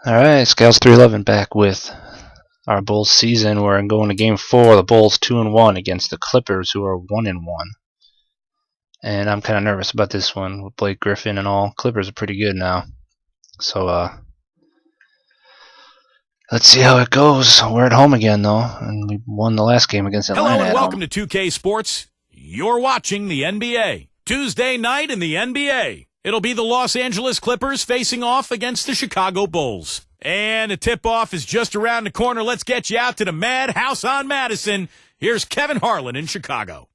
Alright, Scales 311 back with our Bulls season. We're going to game 4. The Bulls 2-1 against the Clippers, who are 1-1. And I'm kind of nervous about this one with Blake Griffin and all. Clippers are pretty good now. So, let's see how it goes. We're at home again, though, and we won the last game against Atlanta. Hello and welcome to 2K Sports. You're watching the NBA. Tuesday night in the NBA. It'll be the Los Angeles Clippers facing off against the Chicago Bulls. And the tip-off is just around the corner. Let's get you out to the Madhouse on Madison. Here's Kevin Harlan in Chicago.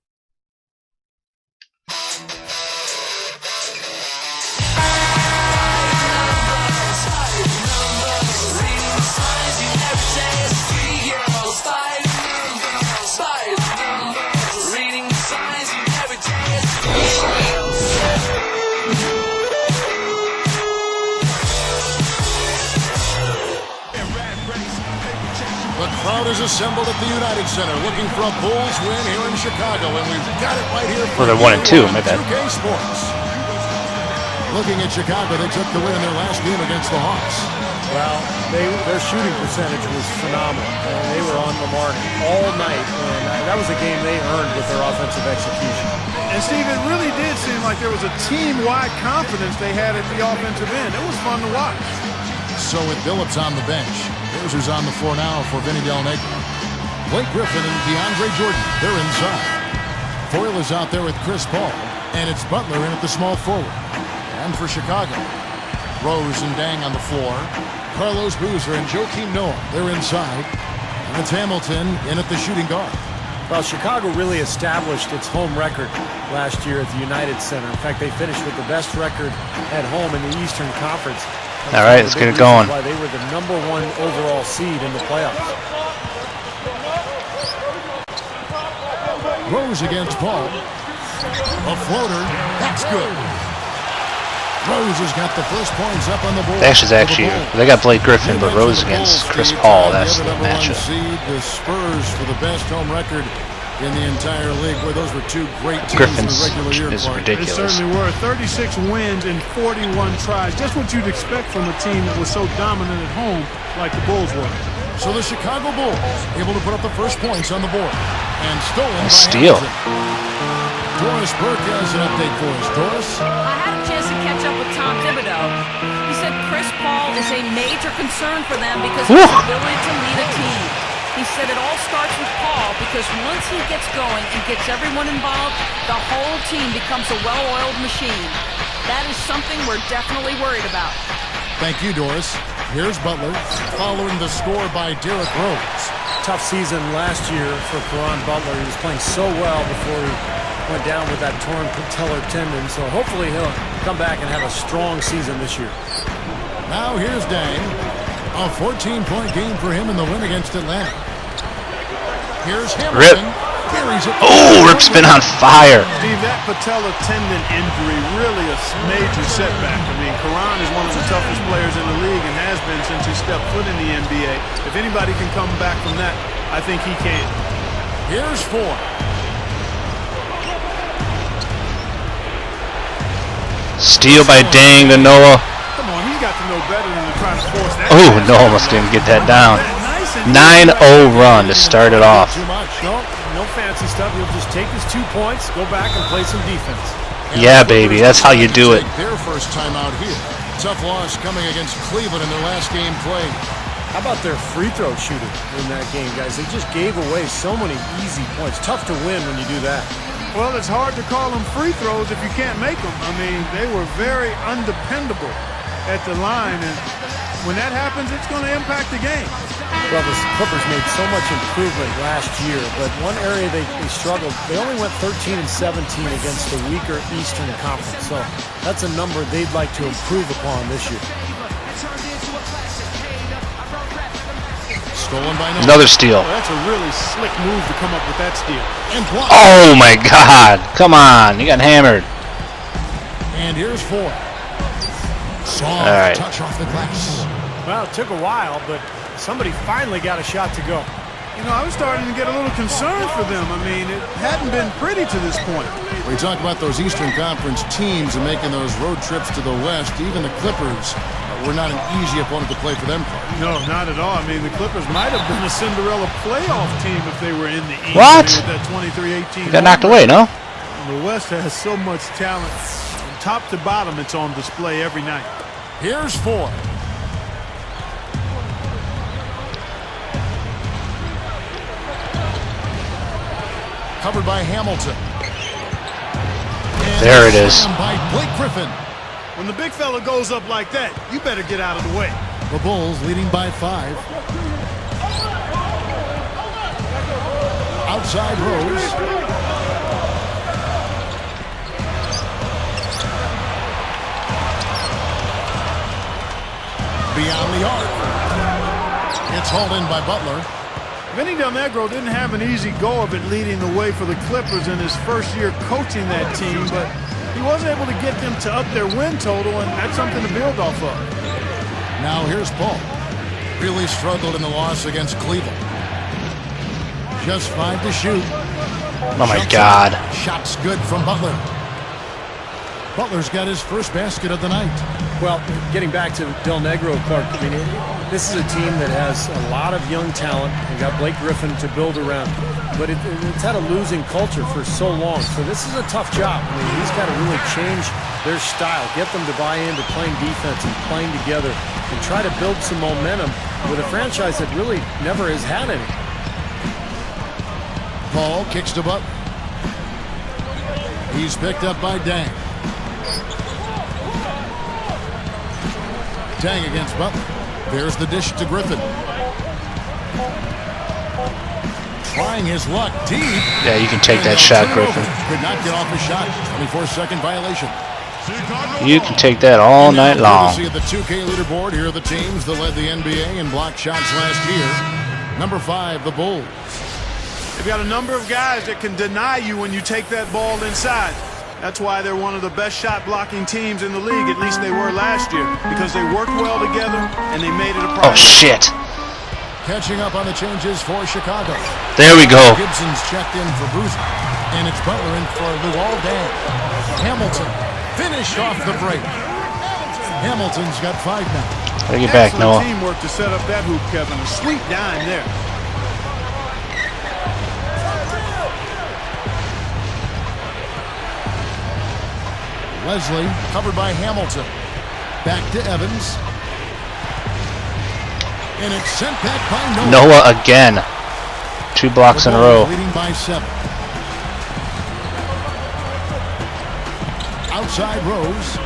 The crowd is assembled at the United Center looking for a Bulls win here in Chicago, and we've got it right here for they're 1-2, my bad. 2K Sports. Looking at Chicago, they took the win in their last game against the Hawks. Well, their shooting percentage was phenomenal. They were on the mark all night, and that was a game they earned with their offensive execution. And Steve, it really did seem like there was a team-wide confidence they had at the offensive end. It was fun to watch. So with Billups on the bench, here's who's on the floor now for Vinny Del Negro. Blake Griffin and DeAndre Jordan, they're inside. Foyle is out there with Chris Paul, and it's Butler in at the small forward. And for Chicago, Rose and Deng on the floor. Carlos Boozer and Joakim Noah, they're inside. And it's Hamilton in at the shooting guard. Well, Chicago really established its home record last year at the United Center. In fact, they finished with the best record at home in the Eastern Conference. All right, let's get it going. Why they were the #1 overall seed in the playoffs. Rose against Paul. A floater. That's good. Rose has got the first points up on the board. They got Blake Griffin, but Rose against Chris Paul. That's the matchup. The Spurs for the best home record in the entire league. Boy, those were two great teams Griffin's in the regular year. is ridiculous. They certainly were. 36 wins and 41 tries. Just what you'd expect from a team that was so dominant at home like the Bulls were. So the Chicago Bulls able to put up the first points on the board. And stolen by steal. Hamilton. Doris Burke has an update for us. Doris? I had a chance to catch up with Tom Thibodeau. He said Chris Paul is a major concern for them because of his ability to lead a team. He said it all starts with Paul because once he gets going and gets everyone involved, the whole team becomes a well-oiled machine. That is something we're definitely worried about. Thank you, Doris. Here's Butler following the score by Derrick Rose. Tough season last year for Caron Butler. He was playing so well before he went down with that torn patellar tendon. So hopefully he'll come back and have a strong season this year. Now here's Deng. A 14-point game for him in the win against Atlanta. Here's Hamilton. Oh, Rip's been on fire. Steve, that patellar tendon injury really a major setback. I mean, Caron is one of the toughest players in the league and has been since he stepped foot in the NBA. If anybody can come back from that, I think he can. Here's 4. Steal by Deng to Noah. Come on, he's got to know better than to try to force that. Oh, Noah almost didn't get that down. 9-0 run to start it off. No fancy stuff. He'll just take his 2 points, go back and play some defense. Yeah, baby, that's how you do it. Their first time out here. Tough loss coming against Cleveland in their last game played. How about their free throw shooting in that game, guys? They just gave away so many easy points. Tough to win when you do that. Well, it's hard to call them free throws if you can't make them. I mean, they were very undependable at the line, and when that happens, it's going to impact the game. Well, the Clippers made so much improvement last year, but one area they struggled, they only went 13-17 against the weaker Eastern Conference. So that's a number they'd like to improve upon this year. Stolen by Noah. Another steal. Well, that's a really slick move to come up with that steal. Oh, my God. Come on. You got hammered. And here's 4. Soft touch off the glass. Well, it took a while, but somebody finally got a shot to go. You know, I was starting to get a little concerned for them. I mean, it hadn't been pretty to this point. We talk about those Eastern Conference teams and making those road trips to the West. Even the Clippers were not an easy opponent to play for them. No, not at all. I mean, the Clippers might have been a Cinderella playoff team if they were in the East. What? That 23-18. Got knocked away, no? The West has so much talent. From top to bottom, it's on display every night. Here's 4. Covered by Hamilton. And there it is. By Blake Griffin. When the big fella goes up like that, you better get out of the way. The Bulls leading by 5. Outside Rose. Beyond the arc. It's hauled in by Butler. Vinny Del Negro didn't have an easy go of it leading the way for the Clippers in his first year coaching that team, but he was able to get them to up their win total, and that's something to build off of. Now here's Paul. Really struggled in the loss against Cleveland. Just 5 to shoot. Oh my God. Shots good from Butler. Butler's got his first basket of the night. Well, getting back to Del Negro, Clark, I mean, this is a team that has a lot of young talent and got Blake Griffin to build around. But it's had a losing culture for so long. So this is a tough job. I mean, he's got to really change their style, get them to buy into playing defense and playing together, and try to build some momentum with a franchise that really never has had any. Paul kicks to Butler. He's picked up by Deng. Deng against Butler. There's the dish to Griffin. Trying his luck deep. Yeah, you can take that shot, Griffin. Could not get off a shot. 24-second violation. You can take that all night long. See the 2K leaderboard. Here are the teams that led the NBA in block shots last year. Number 5, the Bulls. They've got a number of guys that can deny you when you take that ball inside. That's why they're one of the best shot-blocking teams in the league. At least they were last year, because they worked well together and they made it a priority. Oh, shit. Catching up on the changes for Chicago. There we go. Gibson's checked in for Boozer. And it's Butler in for Luol Deng. Hamilton finished off the break. Hamilton's got 5 now. Gotta get back, Noah. Teamwork to set up that hoop, Kevin. A sweet dime there. Leslie covered by Hamilton. Back to Evans. And it's sent back by Noah. Noah again. 2 blocks in a row. Leading by 7. Outside Rose.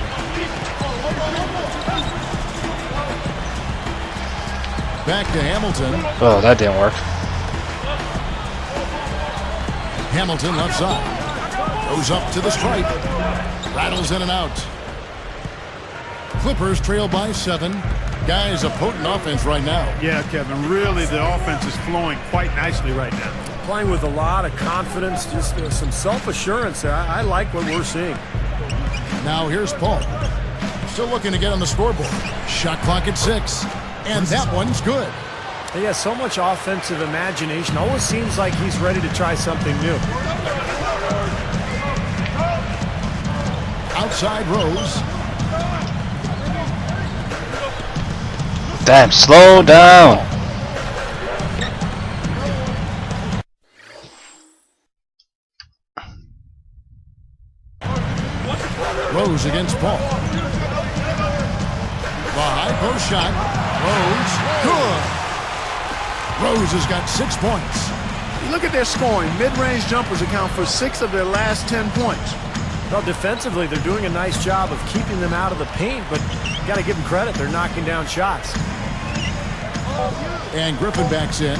Back to Hamilton. Oh, that didn't work. Hamilton left side. Goes up to the stripe. Rattles in and out. Clippers trail by 7. Guys, a potent offense right now. Yeah, Kevin, really the offense is flowing quite nicely right now. Playing with a lot of confidence, just some self-assurance there. I like what we're seeing. Now here's Paul. Still looking to get on the scoreboard. Shot clock at 6. And that one's good. He has so much offensive imagination. Always seems like he's ready to try something new. Outside Rose. Damn, slow down. Rose against Paul. The high post shot. Rose. Good. Rose has got 6 points. You look at their scoring. Mid-range jumpers account for 6 of their last 10 points. Well, defensively, they're doing a nice job of keeping them out of the paint, but you got to give them credit. They're knocking down shots. And Griffin backs in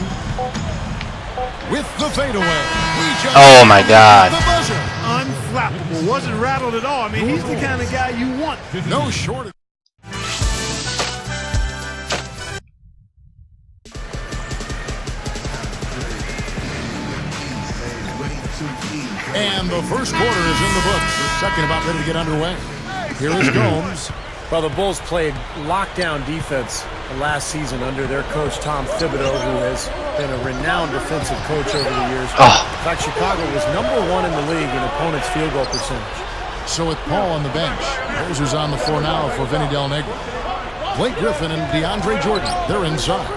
with the fadeaway. Oh, my God. The buzzer. Unflappable. Wasn't rattled at all. I mean, he's the kind of guy you want. No short. And the first quarter is in the books. The second about ready to get underway. Here is Gomes. Well, the Bulls played lockdown defense last season under their coach, Tom Thibodeau, who has been a renowned defensive coach over the years. In fact, Chicago was #1 in the league in opponents' field goal percentage. So with Paul on the bench, Booser's on the floor now for Vinny Del Negro. Blake Griffin and DeAndre Jordan, they're inside.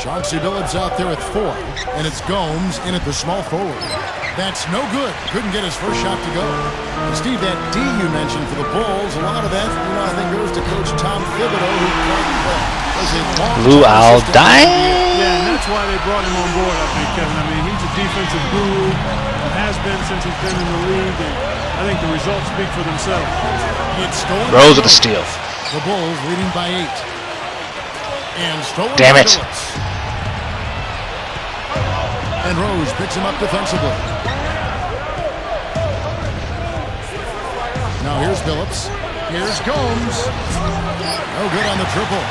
Chauncey Billups out there at 4, and it's Gomes in at the small forward. That's no good. Couldn't get his first shot to go. And Steve, that D you mentioned for the Bulls, a lot of that, I think goes to Coach Tom Thibodeau, who was a Luol Deng. Yeah, and that's why they brought him on board, I think, Kevin. I mean, he's a defensive guru, has been since he's been in the league, and I think the results speak for themselves. It's stolen. Rose with a steal. The Bulls leading by 8. And stolen. Damn it. And Rose picks him up defensively. Now here's Billups. Here's Gomes. No good on the triple.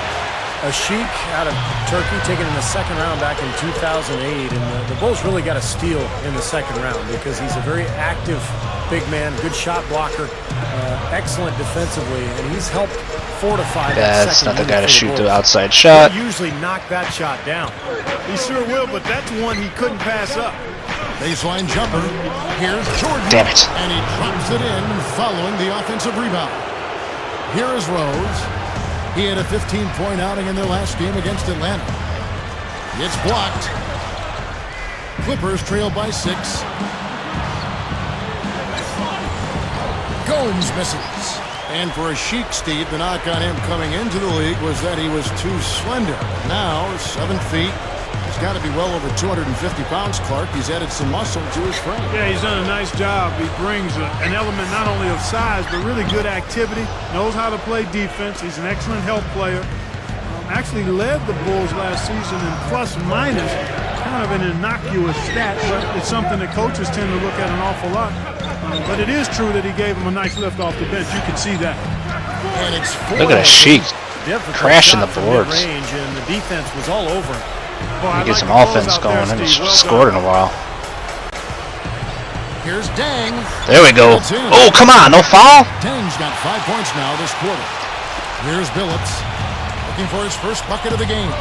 A Sheik out of Turkey, taken in the second round back in 2008. And the Bulls really got a steal in the second round because he's a very active big man, good shot blocker, excellent defensively, and he's helped fortify that That's second not the guy to unit for shoot the the Bulls. outside shot. He'll usually knock that shot down. He sure will, but that's one he couldn't pass up. Baseline jumper. Here's Jordan. Damn it. And he drops it in following the offensive rebound. Here is Rose. He had a 15-point outing in their last game against Atlanta. It's blocked. Clippers trail by 6. Gomes misses. And for a Sheik, Steve, the knock on him coming into the league was that he was too slender. Now, 7 feet. He's got to be well over 250 pounds, Clark. He's added some muscle to his frame. Yeah, he's done a nice job. He brings an element not only of size, but really good activity. Knows how to play defense. He's an excellent help player. Actually led the Bulls last season in plus minus. Kind of an innocuous stat, but it's something that coaches tend to look at an awful lot. But it is true that he gave him a nice lift off the bench. You can see that. And it's Look at a Sheik crashing the boards. Range, and the defense was all over him. He gets some offense going and he's scored in a while. Here's Deng. There we go. Oh, come on, no foul? Deng's got 5 points now this quarter. Here's Billups looking for his first bucket of the game.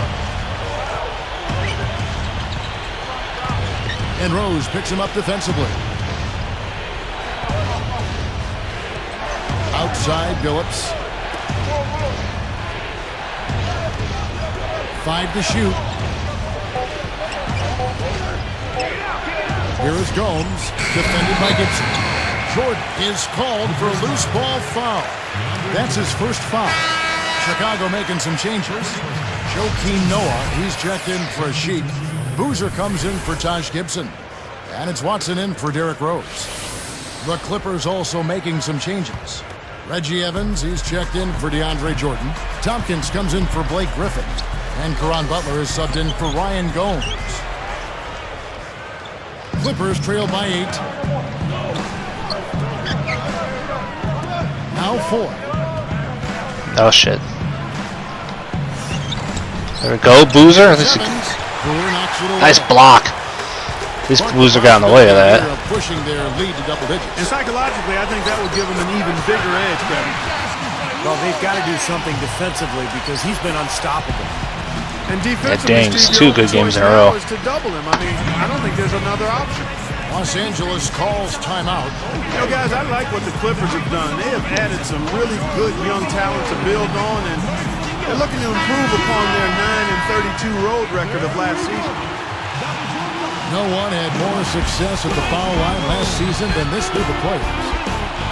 And Rose picks him up defensively. Outside Billups. 5 to shoot. Here is Gomes, defended by Gibson. Jordan is called for a loose ball foul. That's his first foul. Chicago making some changes. Joakim Noah, he's checked in for a Sheik. Booser comes in for Taj Gibson. And it's Watson in for Derrick Rose. The Clippers also making some changes. Reggie Evans, he's checked in for DeAndre Jordan. Tompkins comes in for Blake Griffin. And Caron Butler is subbed in for Ryan Gomes. Clippers trail by 8. Now 4. Oh, shit. There we go, Boozer. Nice block. At least Boozer got in the way of that. Pushing their lead to double digits. And psychologically, I think that would give them an even bigger edge, Kevin. Well, they've got to do something defensively because he's been unstoppable. And defensively, Deng's Steve, 2 good your games in a choice now row. is to double him. I mean, I don't think there's another option. Los Angeles calls timeout. You know, guys, I like what the Clippers have done. They have added some really good young talent to build on, and they're looking to improve upon their 9-32 road record of last season. No one had more success at the foul line last season than this group of players.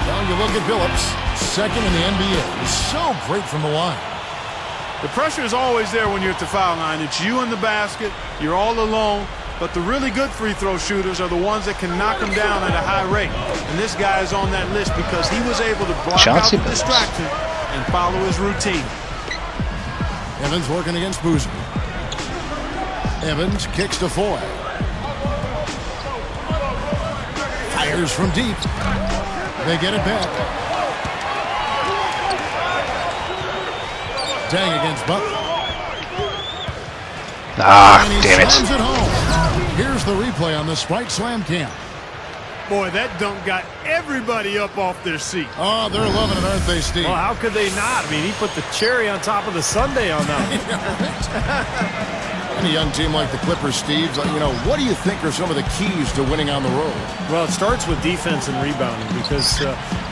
Well, you look at Billups, second in the NBA. He's so great from the line. The pressure is always there when you're at the foul line. It's you in the basket. You're all alone. But the really good free throw shooters are the ones that can knock them down at a high rate. And this guy is on that list because he was able to block out the distraction and follow his routine. Evans working against Boozer. Evans kicks to Foy. Fires from deep. They get it back. Deng against Butler. Ah, damn it. It home. Here's the replay on the Sprite Slam Cam. Boy, that dunk got everybody up off their seat. Oh, they're loving it, aren't they, Steve? Well, how could they not? I mean, he put the cherry on top of the sundae on that one. Any young team like the Clippers, Steve, what do you think are some of the keys to winning on the road? Well, it starts with defense and rebounding because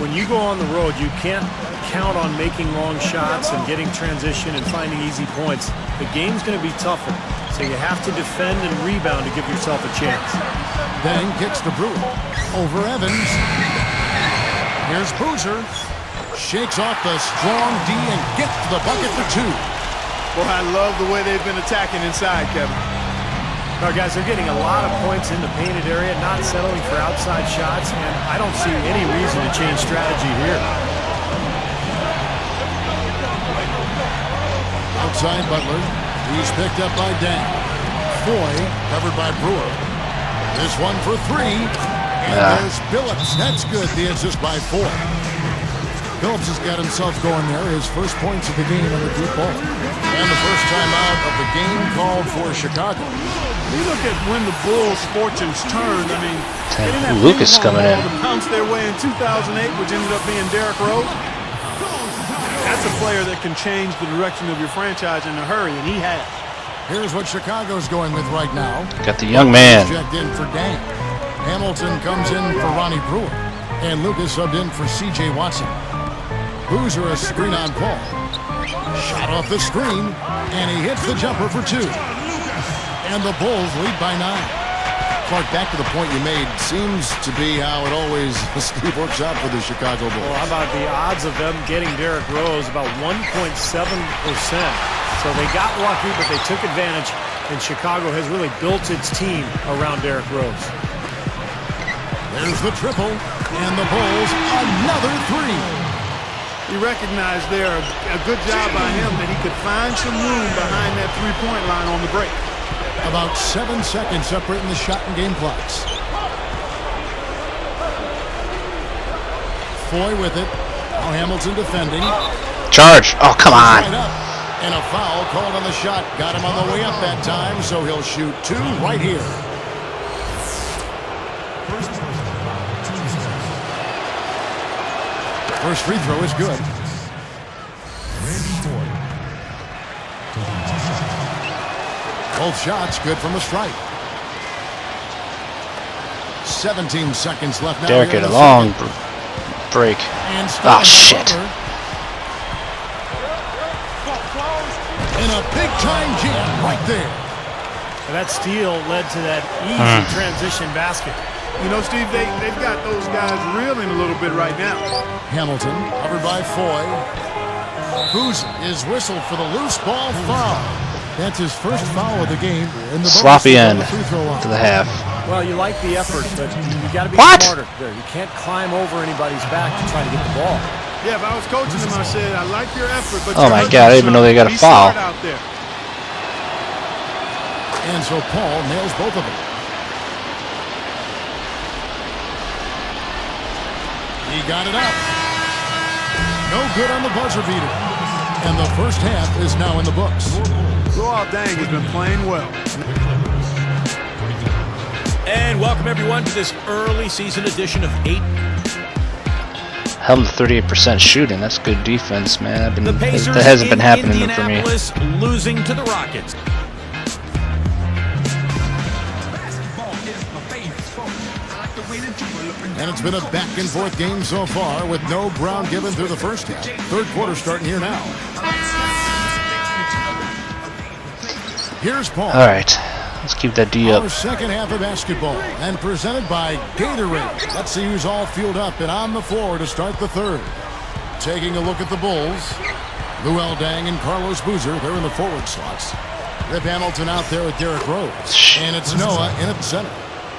when you go on the road, you can't count on making long shots and getting transition and finding easy points. The game's going to be tougher, so you have to defend and rebound to give yourself a chance. Deng kicks to Brewer. Over Evans. Here's Booser. Shakes off the strong D and gets to the bucket for two. Boy, I love the way they've been attacking inside, Kevin. Now, guys, they're getting a lot of points in the painted area, not settling for outside shots, and I don't see any reason to change strategy here. Outside Butler. He's picked up by Deng. Foy covered by Brewer. This one for three. And there's Billups. That's good. The assist by Foy. Billups has got himself going there. His first points of the game on the deep ball. And the first time out of the game called for Chicago. You look at when the Bulls' fortunes turned. I mean, they didn't have Lucas coming in to pounce their way in 2008, which ended up being Derrick Rose. That's a player that can change the direction of your franchise in a hurry, and he has. Here's what Chicago's going with right now. Got the young man. Checked in for Deng. Hamilton comes in for Ronnie Brewer. And Lucas subbed in for C.J. Watson. Booser a screen on Paul. Shot off the screen, and he hits the jumper for two. And the Bulls lead by 9. Clark, back to the point you made, seems to be how it always works out for the Chicago Bulls. Well, how about the odds of them getting Derrick Rose? About 1.7%. So they got lucky, but they took advantage, and Chicago has really built its team around Derrick Rose. There's the triple, and the Bulls another three. He recognized there a good job by him that he could find some room behind that three-point line on the break. About 7 seconds separating the shot and game clocks. Foy with it. Now Hamilton defending. Charge. Oh, come on. Right up. And a foul called on the shot. Got him on the way up that time, so he'll shoot two right here. First free throw is good. Both shots good from the strike. 17 seconds left now. Derek, a long break. Ah, shit. And a big-time jam right there. And that steal led to that easy transition basket. You know, Steve, they've got those guys reeling a little bit right now. Hamilton, covered by Foy. Boozer is whistled for the loose ball foul. That's his first foul of the game. In the sloppy end to the half. Well, you like the effort, but you got to be smarter there. You can't climb over anybody's back to try to get the ball. Yeah, if I was coaching them, I said, I like your effort, but oh my God, I didn't even know they got a foul. Out there. And so Paul nails both of them. He got it up. No good on the buzzer beater. And the first half is now in the books. Luol Deng has been playing well. And welcome everyone to this early season edition of 8. Held to 38% shooting. That's good defense, man. The Pacers that hasn't been happening for me. Indianapolis losing to the Rockets. And it's been a back-and-forth game so far with no ground given through the first half. Third quarter starting here now. Here's Paul. All right, let's keep that D up. Our second half of basketball and presented by Gatorade. Let's see who's all fueled up and on the floor to start the third. Taking a look at the Bulls. Luol Deng and Carlos Boozer, they're in the forward slots. Rip Hamilton out there with Derrick Rose. And it's Noah in at the center.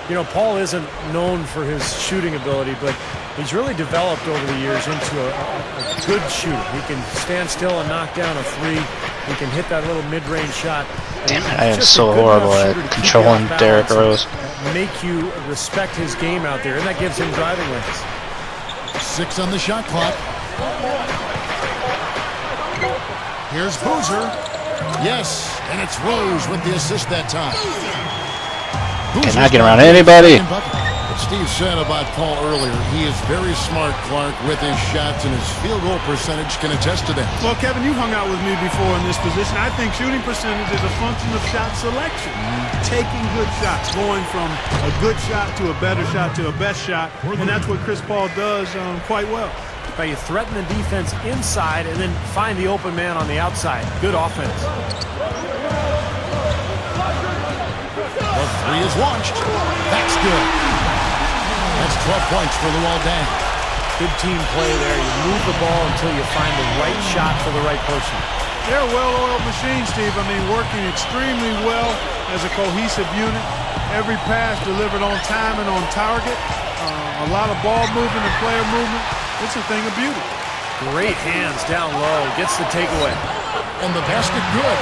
You know, Paul isn't known for his shooting ability, but he's really developed over the years into a good shooter. He can stand still and knock down a three. He can hit that little mid-range shot. Damn it, I am so horrible at controlling Derrick Rose. Make you respect his game out there, and that gives him driving lanes. 6 on the shot clock. Here's Boozer. Yes, and it's Rose with the assist that time. Cannot get around anybody. what Steve said about Paul earlier. He is very smart, Clark, with his shots, and his field goal percentage can attest to that. Well, Kevin, you hung out with me before in this position. I think shooting percentage is a function of shot selection. Taking good shots, going from a good shot to a better shot to a best shot, and that's what Chris Paul does quite well. You threaten the defense inside and then find the open man on the outside. Good offense. The three is launched. That's good. That's 12 points for Luol Deng. Good team play there. You move the ball until you find the right shot for the right person. They're a well-oiled machine, Steve. I mean, working extremely well as a cohesive unit. Every pass delivered on time and on target. A lot of ball movement and player movement. It's a thing of beauty. Great hands down low. Gets the takeaway. And the basket good.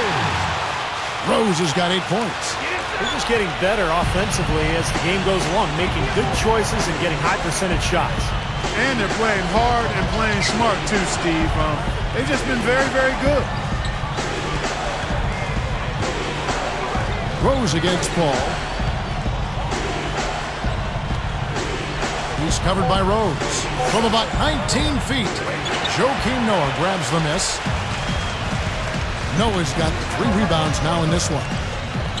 Rose has got 8 points. They're just getting better offensively as the game goes along, making good choices and getting high percentage shots. And they're playing hard and playing smart too, Steve. They've just been very, very good. Rose against Paul. He's covered by Rose. From about 19 feet, Joakim Noah grabs the miss. Noah's got 3 rebounds now in this one.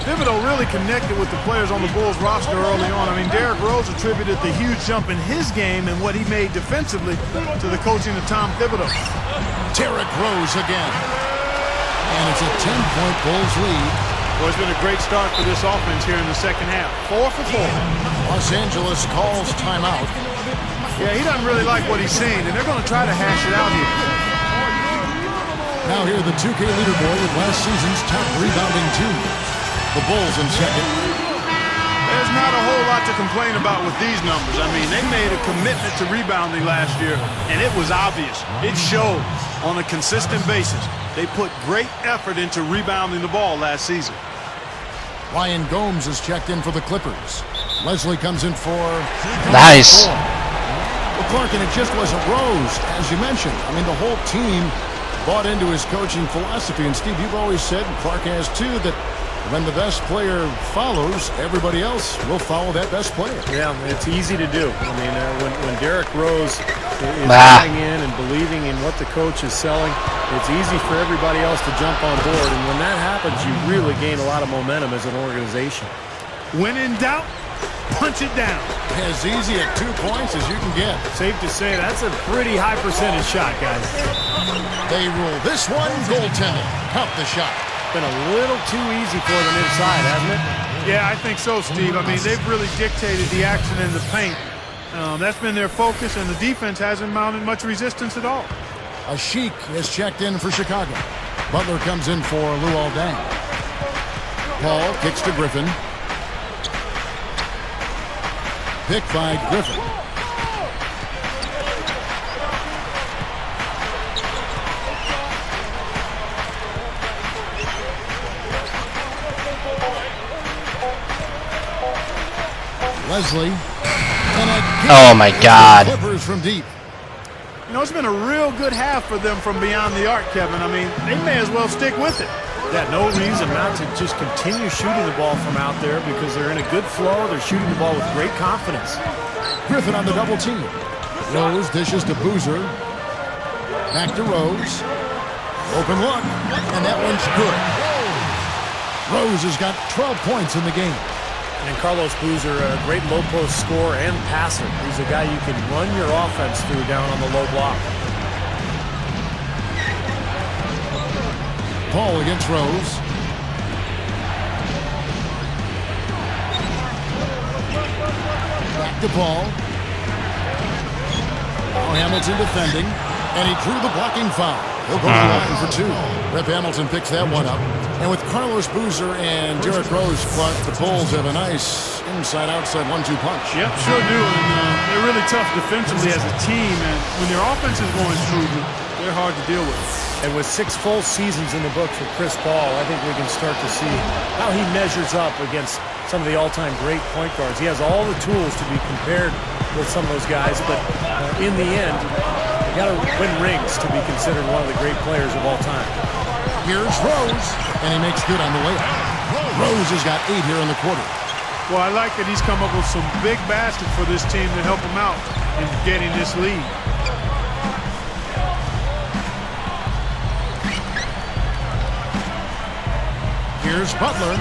Thibodeau really connected with the players on the Bulls roster early on. I mean, Derrick Rose attributed the huge jump in his game and what he made defensively to the coaching of Tom Thibodeau. Derrick Rose again. And it's a 10-point Bulls lead. Well, it's been a great start for this offense here in the second half. 4 for 4. Los Angeles calls timeout. Yeah, he doesn't really like what he's seeing, and they're going to try to hash it out here. Now here the 2K leaderboard with last season's top rebounding teams. The Bulls in second. There's not a whole lot to complain about with these numbers. I mean, they made a commitment to rebounding last year, and it was obvious. It showed on a consistent basis. They put great effort into rebounding the ball last season. Ryan Gomes is checked in for the Clippers. Leslie comes in for... Nice. Well, Clark, and it just wasn't Rose, as you mentioned. I mean, the whole team bought into his coaching philosophy. And, Steve, you've always said, and Clark has too, that when the best player follows, everybody else will follow that best player. Yeah, it's easy to do. I mean, when Derrick Rose is buying in and believing in what the coach is selling, it's easy for everybody else to jump on board. And when that happens, you really gain a lot of momentum as an organization. When in doubt, punch it down. As easy at 2 points as you can get. Safe to say that's a pretty high percentage shot, guys. They rule this one goaltending. Count the shot. Been a little too easy for them inside, hasn't it? Yeah, I think so, Steve. I mean, they've really dictated the action in the paint. That's been their focus, and the defense hasn't mounted much resistance at all. Ashik is checked in for Chicago. Butler comes in for Luol Deng. Paul kicks to Griffin. Picked by Griffin. Leslie. Oh my God. Clippers from deep. You know, it's been a real good half for them from beyond the arc, Kevin. I mean, they may as well stick with it. Yeah, no reason not to just continue shooting the ball from out there because they're in a good flow. They're shooting the ball with great confidence. Griffin on the double team. Rose dishes to Boozer. Back to Rose. Open look. And that one's good. Rose has got 12 points in the game. And Carlos Boozer, a great low post scorer and passer. He's a guy you can run your offense through down on the low block. Paul against Rose. Back to Paul. Now Hamilton defending. And he drew the blocking foul. He'll go to the line for 2. Rep Hamilton picks that one up. And with Carlos Boozer and Derrick Rose, Clark, the Bulls have a nice inside-outside 1-2 punch. Yep, sure do. And they're really tough defensively as a team. And when their offense is going smoothly, they're hard to deal with. And with 6 full seasons in the book for Chris Paul, I think we can start to see how he measures up against some of the all-time great point guards. He has all the tools to be compared with some of those guys, but in the end, you got to win rings to be considered one of the great players of all time. Here's Rose, and he makes good on the layup. Rose has got 8 here in the quarter. Well, I like that he's come up with some big baskets for this team to help him out in getting this lead. Here's Butler.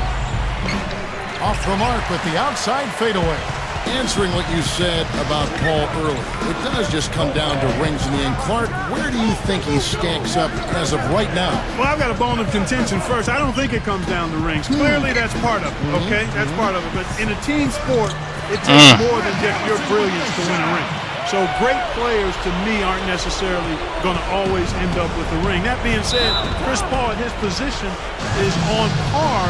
Off the mark with the outside fadeaway. Answering what you said about Paul earlier, it does just come down to rings in the end. Clark, where do you think he stacks up as of right now? Well, I've got a bone of contention first. I don't think it comes down to rings. Clearly, that's part of it, okay? That's part of it. But in a team sport, it takes more than just your brilliance to win a ring. So great players, to me, aren't necessarily going to always end up with the ring. That being said, Chris Paul at his position is on par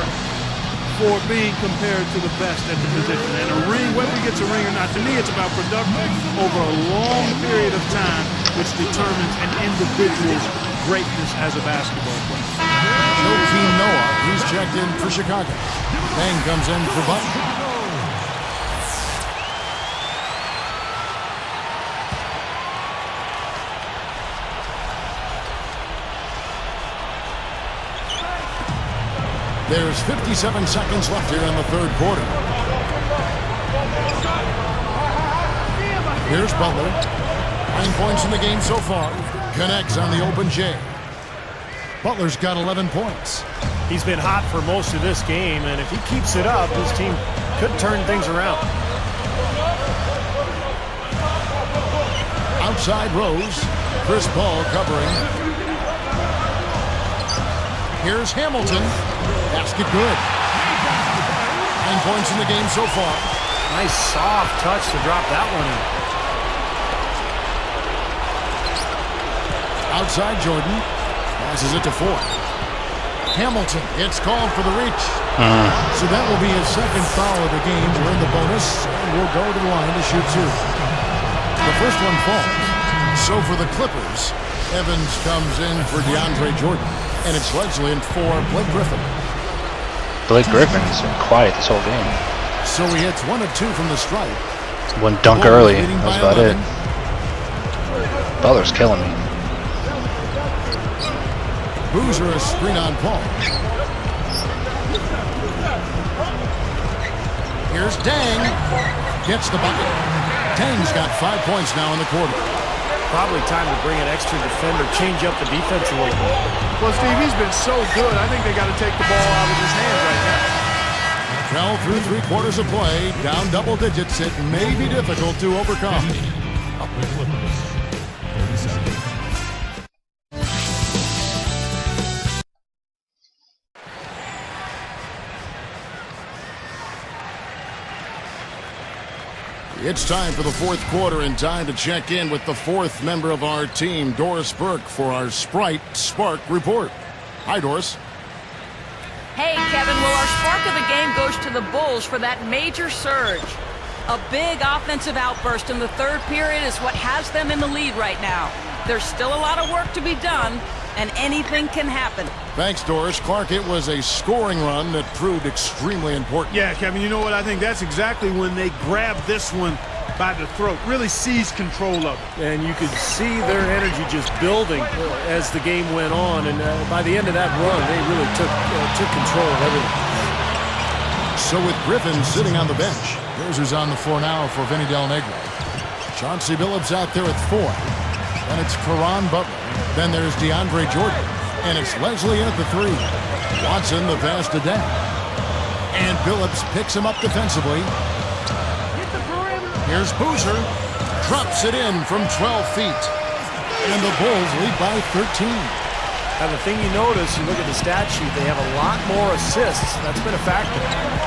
for being compared to the best at the position. And a ring, whether he gets a ring or not, to me it's about production over a long period of time, which determines an individual's greatness as a basketball player. Joakim Noah, he's checked in for Chicago. Deng comes in for Butler. There's 57 seconds left here in the third quarter. Here's Butler. 9 points in the game so far. Connects on the open J. Butler's got 11 points. He's been hot for most of this game, and if he keeps it up, his team could turn things around. Outside Rose. Chris Paul covering. Here's Hamilton. Basket good. 9 points in the game so far. Nice soft touch to drop that one in. Outside Jordan. Passes it to Ford. Hamilton gets called for the reach. So that will be his second foul of the game. We're in the bonus, and we'll go to the line to shoot two. The first one falls. So for the Clippers, Evans comes in for DeAndre Jordan. And it's Leslie in for Blake Griffin. Blake Griffin's been quiet this whole game. So he hits 1 of 2 from the stripe. One dunk early. That was about it. Butler's killing me. Booser a screen on Paul. Here's Deng. Gets the bucket. Deng's got 5 points now in the quarter. Probably time to bring an extra defender, change up the defense a little bit. Well, Steve, he's been so good. I think they got to take the ball out of his hands right now. Fell through 3 quarters of play, down double digits. It may be difficult to overcome. Up the Clippers. 30 seconds. It's time for the fourth quarter and time to check in with the fourth member of our team, Doris Burke, for our Sprite Spark Report. Hi, Doris. Hey, Kevin, well, our spark of the game goes to the Bulls for that major surge. A big offensive outburst in the third period is what has them in the lead right now. There's still a lot of work to be done, and anything can happen. Thanks, Doris. Clark, it was a scoring run that proved extremely important. Yeah, Kevin, you know what? I think that's exactly when they grabbed this one by the throat, really seized control of it. And you could see their energy just building as the game went on. And by the end of that run, they really took control of everything. So with Griffin sitting on the bench, here's who's on the floor now for Vinny Del Negro. Chauncey Billups out there at 4. Then it's Caron Butler. Then there's DeAndre Jordan. And it's Leslie in at the 3. Watson the pass to Deng. And Billups picks him up defensively. Here's Booser. Drops it in from 12 feet. And the Bulls lead by 13. And the thing you notice, you look at the stat sheet, they have a lot more assists. That's been a factor.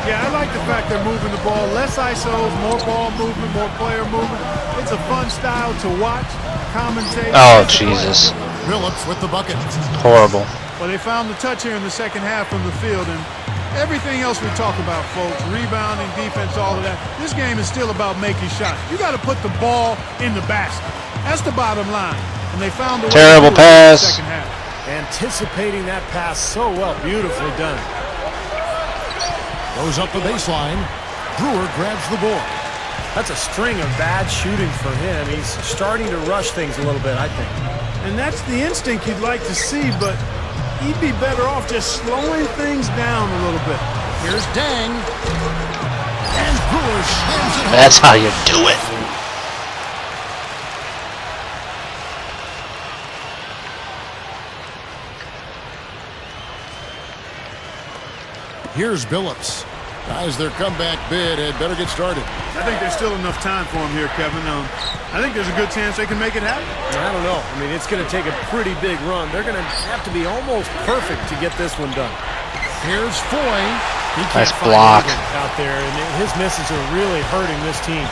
Yeah, I like the fact they're moving the ball. Less ISOs, more ball movement, more player movement. It's a fun style to watch, commentate. Oh, Jesus. Billups with the bucket. Horrible. Well, they found the touch here in the second half from the field, and everything else we talk about, folks, rebounding, defense, all of that, this game is still about making shots. You got to put the ball in the basket. That's the bottom line. And they found a way Terrible to do it in the pass. second half. Anticipating that pass so well. Beautifully done. Goes up the baseline. Brewer grabs the board. That's a string of bad shooting for him. He's starting to rush things a little bit, I think. And that's the instinct you'd like to see, but he'd be better off just slowing things down a little bit. Here's Deng. Brewer slams it home. That's how you do it. Here's Billups. Guys, their comeback bid had better get started. I think there's still enough time for him here, Kevin. I think there's a good chance they can make it happen. I don't know. I mean, it's going to take a pretty big run. They're going to have to be almost perfect to get this one done. Here's Foy. He Nice can't find block anything out there, and his misses are really hurting this team.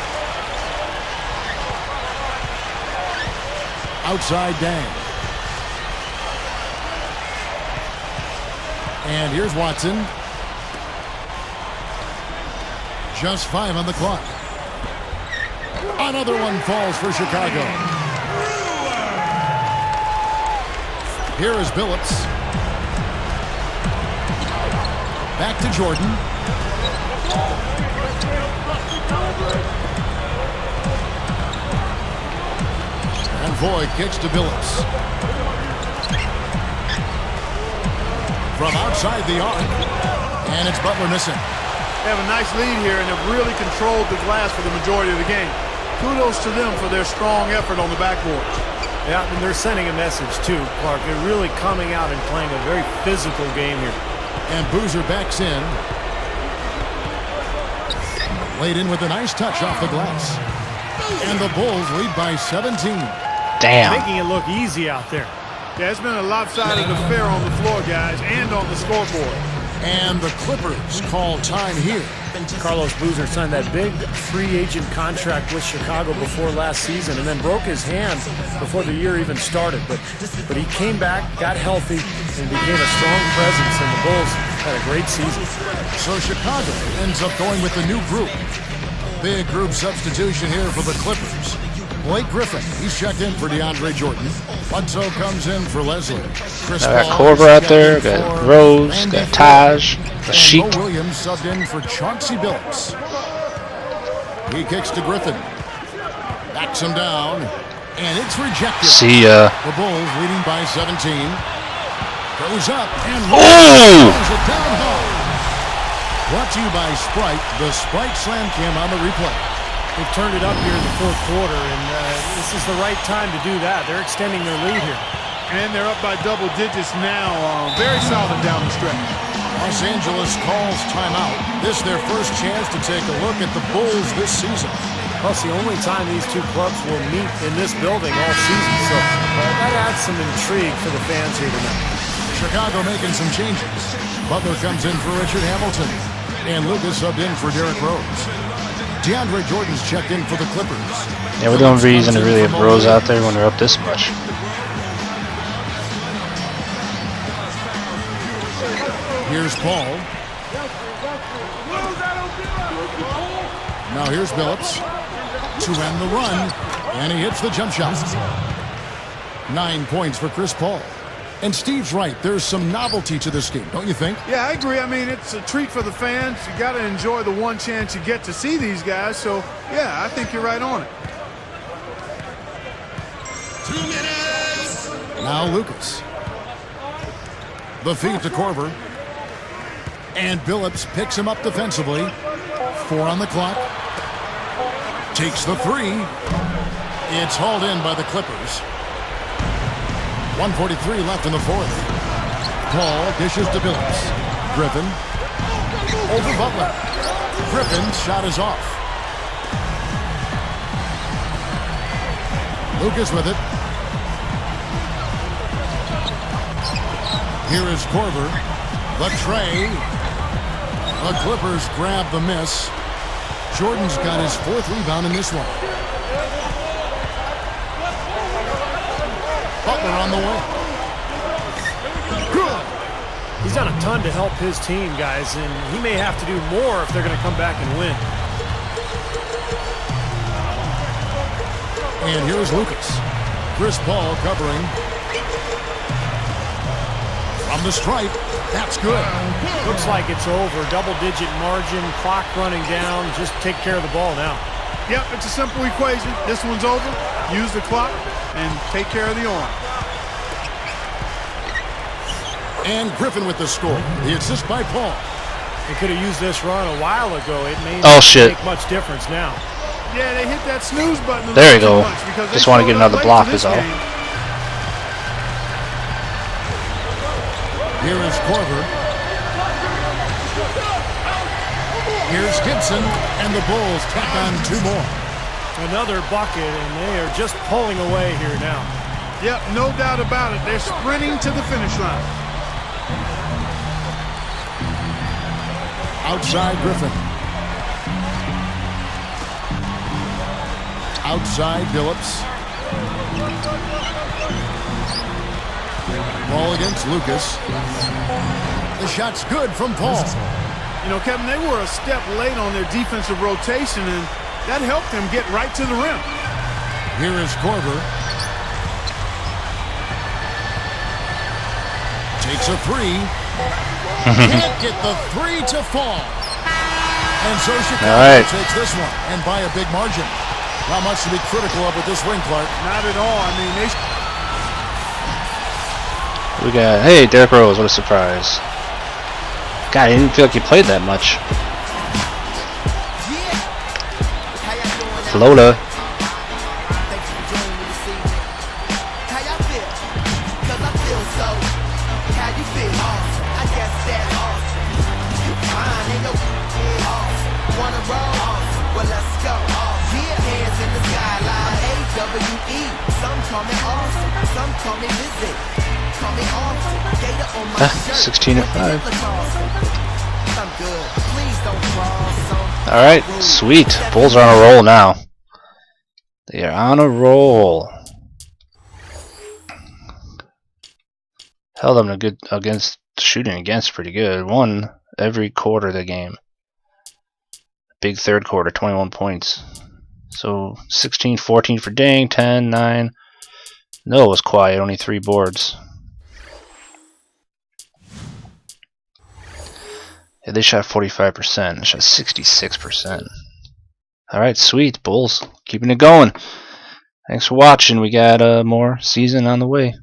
Outside Deng. And here's Watson. Just 5 on the clock. Another one falls for Chicago. Here is Billups. Back to Jordan. And Voigt kicks to Billups. From outside the arc. And it's Butler missing. They have a nice lead here, and have really controlled the glass for the majority of the game. Kudos to them for their strong effort on the backboard. Yeah, and they're sending a message, too, Clark. They're really coming out and playing a very physical game here. And Booser backs in. Laid in with a nice touch off the glass. And the Bulls lead by 17. Damn. Making it look easy out there. Yeah, it's been a lopsided affair on the floor, guys, and on the scoreboard. And the Clippers call time here. Carlos Boozer signed that big free agent contract with Chicago before last season and then broke his hand before the year even started. But he came back, got healthy, and became a strong presence, and the Bulls had a great season. So Chicago ends up going with the new group. Big group substitution here for the Clippers. Blake Griffin, he's checked in for DeAndre Jordan. Butso comes in for Leslie. Chris I got Paul Korver out checked there, in got for Rose, Andy got Ford. Taj, the And Sheik. Mo Williams subbed in for Chauncey Billups. He kicks to Griffin. Backs him down. And it's rejected. See ya. The Bulls leading by 17. Goes up and Ooh! throws it down hard. Brought to you by Sprite, the Sprite Slam Cam on the replay. They've turned it up here in the fourth quarter, and this is the right time to do that. They're extending their lead here. And they're up by double digits now. Very solid down the stretch. Los Angeles calls timeout. This is their first chance to take a look at the Bulls this season. Plus, the only time these two clubs will meet in this building all season, so that adds some intrigue for the fans here tonight. Chicago making some changes. Butler comes in for Richard Hamilton. And Lucas subbed in for Derrick Rose. DeAndre Jordan's checked in for the Clippers. Yeah, we don't reason to really have Rose out there when we're up this much. Here's Paul. Now here's Billups to end the run. And he hits the jump shot. 9 points for Chris Paul. And Steve's right. There's some novelty to this game, don't you think? Yeah, I agree. I mean, it's a treat for the fans. You got to enjoy the one chance you get to see these guys. So, yeah, I think you're right on it. 2 minutes. Now Lucas. The feed to Korver. And Billups picks him up defensively. 4 on the clock. Takes the 3. It's hauled in by the Clippers. 1:43 left in the fourth. Paul dishes to Billups. Griffin. Over Butler. Griffin's shot is off. Lucas with it. Here is Korver. The tray. The Clippers grab the miss. Jordan's got his 4th rebound in this one. Butler on the way. Good. He's done a ton to help his team, guys, and he may have to do more if they're going to come back and win. And here's Lucas. Chris Paul covering. From the stripe. That's good. Looks like it's over. Double-digit margin, clock running down. Just take care of the ball now. Yep, it's a simple equation. This one's over. Use the clock and take care of the arm. And Griffin with the score. The assist by Paul. They could have used this run a while ago. It may Oh, not shit. make much difference now. Yeah, they hit that snooze button. There you go. Just want to get another block is all. Here is Korver. Here's Gibson, and the Bulls tack on 2 more. Another bucket, and they are just pulling away here now. Yep, no doubt about it. They're sprinting to the finish line. Outside Griffin. Outside Billups. Ball against Lucas. The shot's good from Paul. You know, Kevin, they were a step late on their defensive rotation, and that helped them get right to the rim. Here is Korver. Takes a 3. Can't get the 3 to fall. And so Chicago takes this one, and by a big margin. Not much to be critical of with this win, Clark. Not at all. I mean, We got, hey, Derrick Rose, what a surprise. God, I didn't feel like he played that much. Florida. Ah, 16 and 5. Alright, sweet. Bulls are on a roll now. They are on a roll. Held them a good against shooting against pretty good. Won every quarter of the game. Big third quarter, 21 points. So 16, 14 for Deng, 10, 9. No, it was quiet, only 3 boards. Yeah, they shot 45%. They shot 66%. Alright, sweet. Bulls keeping it going. Thanks for watching. We got more season on the way.